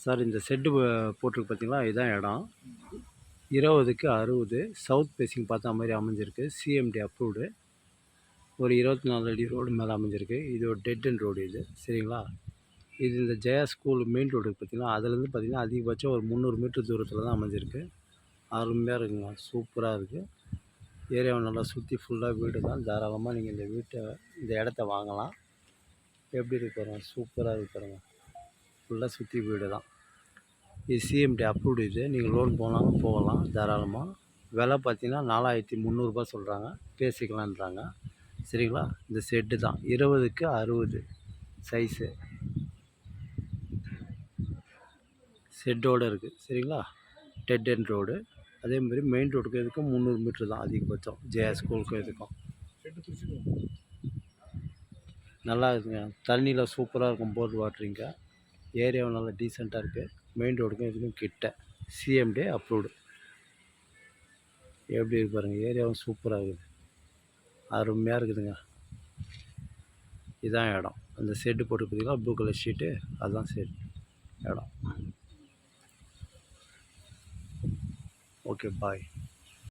Sir இந்த set போட்டிருக்கு பார்த்தீங்களா, இதுதான் இடம். 20க்கு 60 சவுத் ஃபேஸிங் பார்த்தா மாதிரி அமைஞ்சிருக்கு. CMD approved. ஒரு 24 அடி ரோடு மேலே அமைஞ்சிருக்கு. இது ஒரு டெட் எண்ட் ரோடு இது, சரிங்களா? இது இந்த ஜெயா ஸ்கூல் மெயின் ரோடு பார்த்தீங்கன்னா, அதுலேருந்து பார்த்தீங்கன்னா அதிகபட்சம் ஒரு 300 மீட்டர் தூரத்தில் தான் அமைஞ்சிருக்கு. அருமையாக இருக்குங்க, சூப்பராக இருக்குது. ஏரியாவை நல்லா சுற்றி ஃபுல்லாக வீடு தான். தாராளமாக நீங்கள் இந்த இடத்த வாங்கலாம். எப்படி இருக்கு பாருங்க, சூப்பராக இருக்கு பாருங்க. ஃபுல்லாக சுற்றி வீடு தான். இது சிஎம்டி அப்ரூவ்டு. இது நீங்கள் லோன் போனாலும் போகலாம் தாராளமாக. விலை பார்த்தீங்கன்னா 4300 சொல்கிறாங்க, பேசிக்கலான்றாங்க, சரிங்களா? இந்த செட்டு தான் 20க்கு 60 சைஸு செட்டோடு இருக்குது, சரிங்களா? Dead end road. அதேமாதிரி மெயின் ரோடுக்கு இதுக்கும் 300 மீட்ரு தான் அதிகபட்சம். ஜெயா ஸ்கூலுக்கும் இதுக்கும் நல்லா இருக்குங்க. தண்ணியில் சூப்பராக இருக்கும், போர் வாட்டரிங்க. ஏரியாவும் நல்லா டீசெண்டாக இருக்குது. மெயின் ரோடுக்கும் இதுக்கும் கிட்ட. CMD approved. எப்படி இருக்கு பாருங்கள், ஏரியாவும் சூப்பராக இருக்குது, அருமையாக இருக்குதுங்க. இதுதான் இடம். அந்த ஷெட்டு போட்டு பார்த்தீங்களா, ப்ளூ கலர் ஷீட்டு, அதுதான் இடம். ஓகே, பாய்.